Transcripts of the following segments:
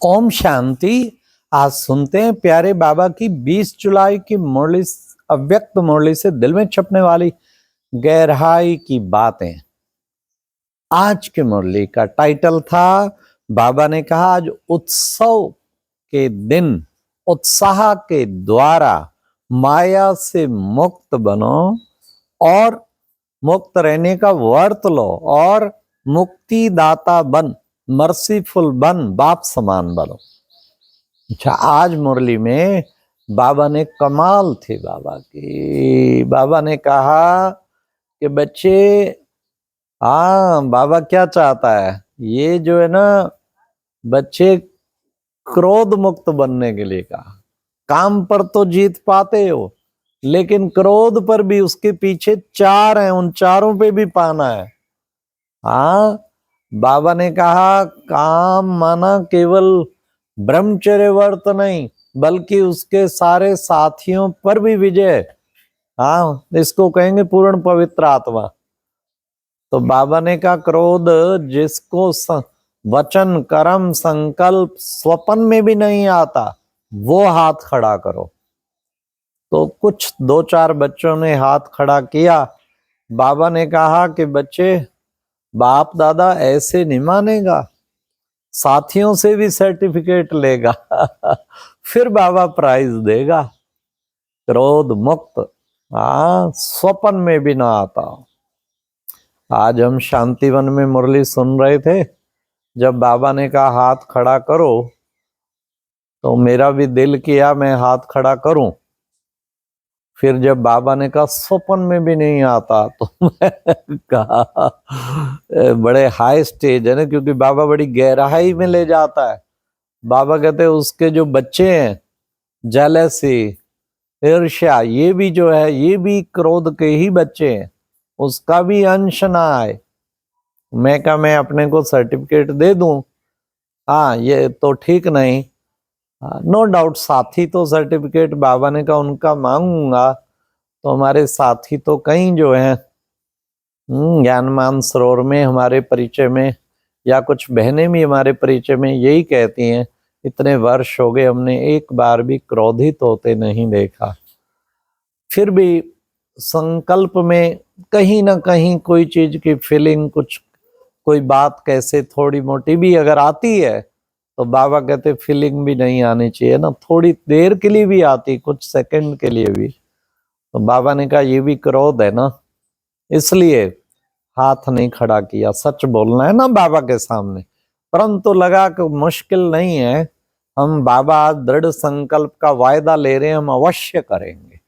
ओम शांति। आज सुनते हैं प्यारे बाबा की 20 जुलाई की मुरली, अव्यक्त मुरली से दिल में छपने वाली गहराई की बातें। आज की मुरली का टाइटल था, बाबा ने कहा आज उत्सव के दिन उत्साह के द्वारा माया से मुक्त बनो और मुक्त रहने का वर्त लो और मुक्तिदाता बन, मर्सीफुल बन, बाप समान बनो। अच्छा, आज मुरली में बाबा ने कमाल थी बाबा की। बाबा ने कहा कि बच्चे, हाँ बाबा क्या चाहता है, ये जो है ना बच्चे क्रोध मुक्त बनने के लिए कहा। काम पर तो जीत पाते हो, लेकिन क्रोध पर भी उसके पीछे 4 हैं, उन चारों पे भी पाना है। हाँ, बाबा ने कहा काम माना केवल ब्रह्मचर्य व्रत नहीं, बल्कि उसके सारे साथियों पर भी विजय। हाँ, इसको कहेंगे पूर्ण पवित्र आत्मा। तो बाबा ने कहा क्रोध जिसको वचन, कर्म, संकल्प, स्वप्न में भी नहीं आता, वो हाथ खड़ा करो। तो कुछ 2-4 बच्चों ने हाथ खड़ा किया। बाबा ने कहा कि बच्चे, बाप दादा ऐसे नहीं मानेगा, साथियों से भी सर्टिफिकेट लेगा फिर बाबा प्राइज देगा। क्रोध मुक्त, हाँ, स्वप्न में भी ना आता। आज हम शांतिवन में मुरली सुन रहे थे, जब बाबा ने कहा हाथ खड़ा करो, तो मेरा भी दिल किया मैं हाथ खड़ा करूं। फिर जब बाबा ने कहा स्वप्न में भी नहीं आता, तो मैं कहा बड़े हाई स्टेज है ना, क्योंकि बाबा बड़ी गहराई में ले जाता है। बाबा कहते हैं उसके जो बच्चे हैं, जेलसी, ईर्ष्या, ये भी जो है ये भी क्रोध के ही बच्चे हैं, उसका भी अंश ना आए। मैं क्या मैं अपने को सर्टिफिकेट दे दूं? हाँ, ये तो ठीक नहीं। नो डाउट साथी तो सर्टिफिकेट बाबा ने कहा उनका मांगूंगा, तो हमारे साथी तो कई जो हैं ज्ञानमान सरोवर में हमारे परिचय में, या कुछ बहनें भी हमारे परिचय में यही कहती हैं, इतने वर्ष हो गए हमने एक बार भी क्रोधित होते नहीं देखा। फिर भी संकल्प में कहीं ना कहीं कोई चीज की फीलिंग, कुछ कोई बात कैसे थोड़ी मोटी भी अगर आती है, तो बाबा कहते फीलिंग भी नहीं आनी चाहिए ना, थोड़ी देर के लिए भी आती, कुछ सेकंड के लिए भी। तो बाबा ने कहा ये भी क्रोध है ना, इसलिए हाथ नहीं खड़ा किया। सच बोलना है ना बाबा के सामने, परंतु लगा कि मुश्किल नहीं है। हम बाबा दृढ़ संकल्प का वायदा ले रहे हैं, हम अवश्य करेंगे,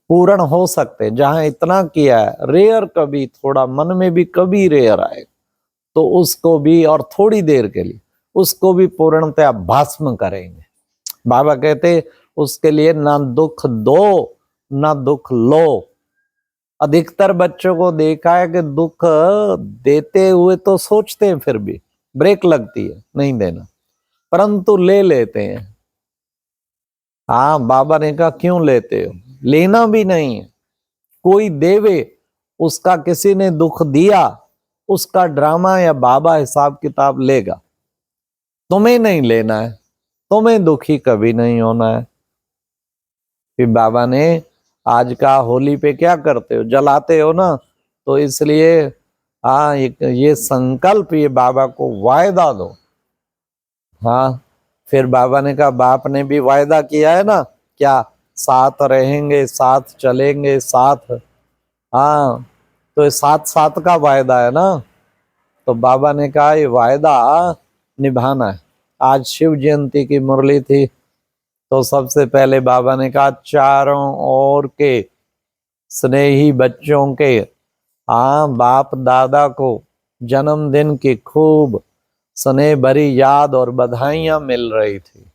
पूर्ण हो सकते। जहां इतना किया है, रेयर कभी थोड़ा मन में भी कभी रेयर आए, तो उसको भी और थोड़ी देर के लिए उसको भी पूर्णतया भस्म करेंगे। बाबा कहते उसके लिए ना दुख दो ना दुख लो। अधिकतर बच्चों को देखा है कि दुख देते हुए तो सोचते हैं, फिर भी ब्रेक लगती है नहीं देना, परंतु ले लेते हैं। हाँ, बाबा ने कहा क्यों लेते हो, लेना भी नहीं है। कोई देवे, उसका किसी ने दुख दिया, उसका ड्रामा या बाबा हिसाब किताब लेगा। तुम्हें नहीं लेना है, तुम्हें दुखी कभी नहीं होना है। फिर बाबा ने आज का होली पे क्या करते हो, जलाते हो ना, तो इसलिए हाँ ये संकल्प, ये बाबा को वायदा दो। हाँ, फिर बाबा ने कहा बाप ने भी वायदा किया है ना, क्या, साथ रहेंगे, साथ चलेंगे, साथ। हाँ, तो ये साथ साथ का वायदा है ना। तो बाबा ने कहा ये वायदा निभाना है। आज शिव जयंती की मुरली थी, तो सबसे पहले बाबा ने कहा चारों ओर के स्नेही बच्चों के, हाँ, बाप दादा को जन्मदिन की खूब स्नेह भरी याद और बधाइयां मिल रही थी।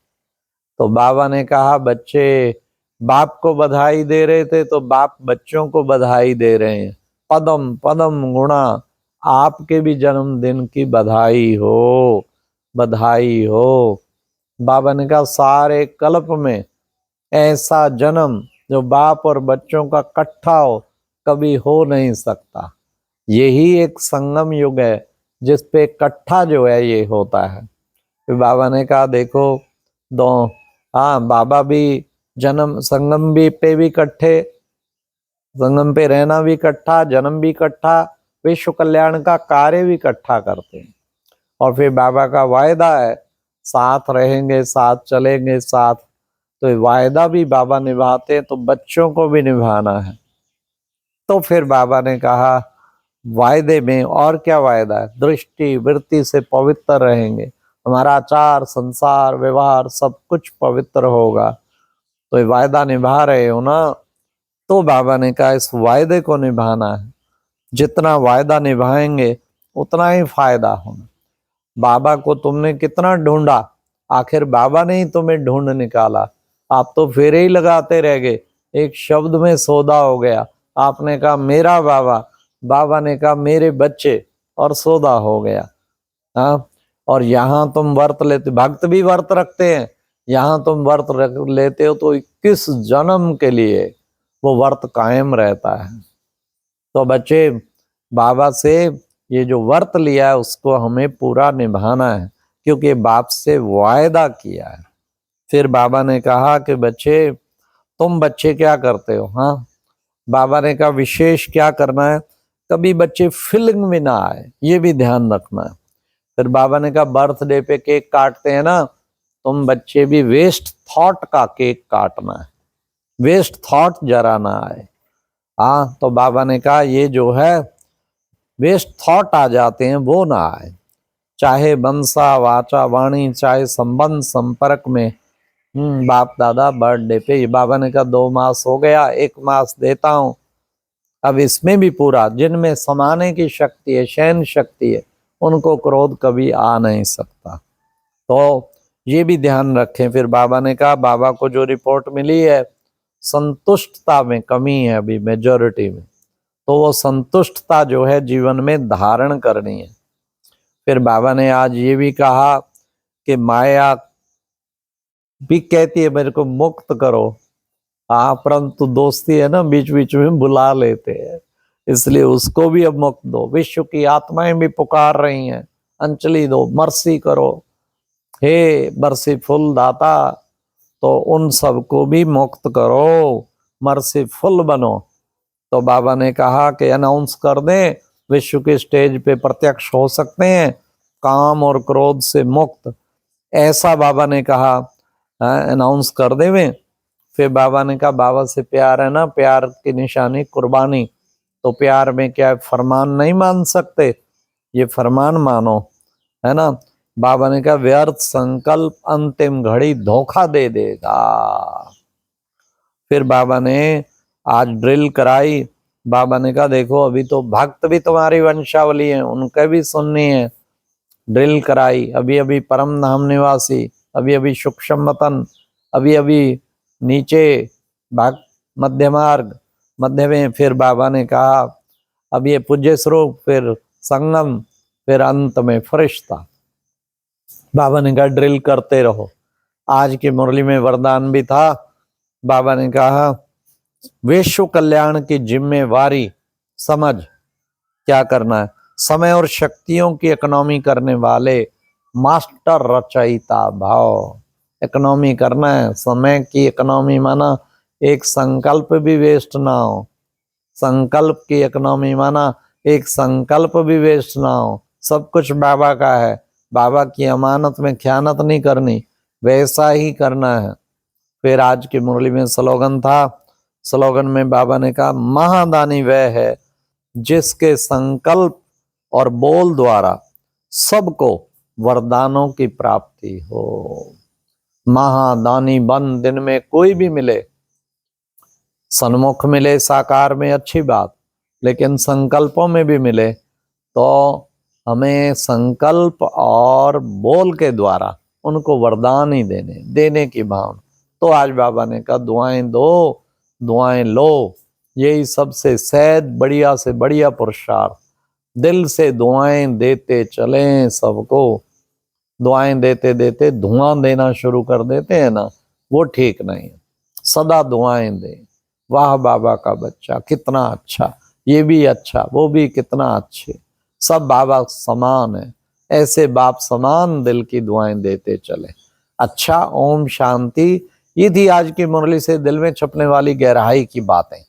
तो बाबा ने कहा बच्चे बाप को बधाई दे रहे थे, तो बाप बच्चों को बधाई दे रहे हैं। पदम पदम गुणा, आपके भी जन्मदिन की बधाई हो, बधाई हो। बाबा ने कहा सारे कल्प में ऐसा जन्म जो बाप और बच्चों का इकट्ठा हो कभी हो नहीं सकता। यही एक संगम युग है जिस पे इकट्ठा जो है ये होता है। फिर बाबा ने कहा देखो दो, हाँ बाबा भी जन्म संगम भी पे भी इकट्ठे, संगम पे रहना भी इकट्ठा, जन्म भी इकट्ठा, विश्व कल्याण का कार्य भी इकट्ठा करते हैं। और फिर बाबा का वायदा है साथ रहेंगे, साथ चलेंगे, साथ, तो वायदा भी बाबा निभाते हैं, तो बच्चों को भी निभाना है। तो फिर बाबा ने कहा वायदे में और क्या वायदा है, दृष्टि वृत्ति से पवित्र रहेंगे, हमारा आचार संसार व्यवहार सब कुछ पवित्र होगा। तो ये वायदा निभा रहे हो ना, तो बाबा ने कहा इस वायदे को निभाना है, जितना वायदा निभाएंगे उतना ही फायदा होना। बाबा को तुमने कितना ढूंढा, आखिर बाबा ने ही तुम्हें ढूंढ निकाला, आप तो फेरे ही लगाते रह गए, एक शब्द में सौदा हो गया। आपने कहा मेरा बाबा, बाबा ने कहा मेरे बच्चे, और सौदा हो गया। हाँ, और यहाँ तुम व्रत लेते, भक्त भी व्रत रखते हैं, यहाँ तुम व्रत रख लेते हो तो 21 जन्म के लिए वो व्रत कायम रहता है। तो बच्चे बाबा से ये जो व्रत लिया है उसको हमें पूरा निभाना है, क्योंकि बाप से वायदा किया है। फिर बाबा ने कहा कि बच्चे तुम बच्चे क्या करते हो, हाँ बाबा ने कहा विशेष क्या करना है, कभी बच्चे फीलिंग में ना आए, ये भी ध्यान रखना है। फिर बाबा ने कहा बर्थडे पे केक काटते हैं ना, तुम बच्चे भी वेस्ट थॉट का केक काटना है, वेस्ट थॉट जरा ना आए। हाँ, तो बाबा ने कहा ये जो है वेस्ट थॉट आ जाते हैं वो ना आए, चाहे मनसा वाचा वाणी, चाहे संबंध संपर्क में। बाप दादा बर्थडे पे, ये बाबा ने कहा 2 मास हो गया, 1 मास देता हूं, अब इसमें भी पूरा, जिनमें समाने की शक्ति है, शयन शक्ति है, उनको क्रोध कभी आ नहीं सकता। तो ये भी ध्यान रखें। फिर बाबा ने कहा बाबा को जो रिपोर्ट मिली है संतुष्टता में कमी है अभी मेजॉरिटी में, तो वो संतुष्टता जो है जीवन में धारण करनी है। फिर बाबा ने आज ये भी कहा कि माया भी कहती है मेरे को मुक्त करो, हाँ परंतु दोस्ती है ना बीच बीच में बुला लेते हैं, इसलिए उसको भी अब मुक्त दो। विश्व की आत्माएं भी पुकार रही हैं, अंजलि दो, मर्सी करो, हे मर्सीफुल दाता, तो उन सबको भी मुक्त करो, मर्सीफुल बनो। तो बाबा ने कहा कि अनाउंस कर दें, विश्व के स्टेज पे प्रत्यक्ष हो सकते हैं काम और क्रोध से मुक्त, ऐसा बाबा ने कहा अनाउंस कर देवें। फिर बाबा ने कहा बाबा से प्यार है ना, प्यार की निशानी कुर्बानी, तो प्यार में क्या फरमान नहीं मान सकते, ये फरमान मानो, है ना। बाबा ने कहा व्यर्थ संकल्प अंतिम घड़ी धोखा दे देगा। फिर बाबा ने आज ड्रिल कराई, बाबा ने कहा देखो अभी तो भक्त भी तुम्हारी वंशावली है, उनके भी सुननी है। ड्रिल कराई, अभी अभी परम धाम निवासी, अभी अभी सूक्ष्म मतन, अभी अभी नीचे भाग मध्य मार्ग, मध्य में फिर बाबा ने कहा अब ये पूज्य स्वरूप, फिर संगम, फिर अंत में फरिश्ता। बाबा ने कहा ड्रिल करते रहो। आज की मुरली में वरदान भी था, बाबा ने कहा विश्व कल्याण की जिम्मेवारी समझ क्या करना है, समय और शक्तियों की इकोनॉमी करने वाले मास्टर रचयिता भाव, इकोनॉमी करना है, समय की इकोनॉमी माना एक संकल्प भी वेस्ट ना हो, संकल्प की इकोनॉमी माना एक संकल्प भी वेस्ट ना हो, सब कुछ बाबा का है, बाबा की अमानत में ख्यानत नहीं करनी, वैसा ही करना है। फिर आज की मुरली में स्लोगन था, स्लोगन में बाबा ने कहा महादानी वह है जिसके संकल्प और बोल द्वारा सबको वरदानों की प्राप्ति हो। महादानी बन दिन में कोई भी मिले, सन्मुख मिले साकार में अच्छी बात, लेकिन संकल्पों में भी मिले तो हमें संकल्प और बोल के द्वारा उनको वरदान ही देने की भावना। तो आज बाबा ने कहा दुआएं दो, दुआएं लो, यही सबसे सहज बढ़िया से बढ़िया पुरुषार्थ, दिल से दुआएं देते चलें सबको। दुआएं देते देते धुआं देना शुरू कर देते हैं ना, वो ठीक नहीं है, सदा दुआएं दें। वाह बाबा का बच्चा कितना अच्छा, ये भी अच्छा, वो भी कितना अच्छे, सब बाबा समान है, ऐसे बाप समान दिल की दुआएं देते चले। अच्छा, ओम शांति। ये थी आज की मुरली से दिल में छपने वाली गहराई की बातें।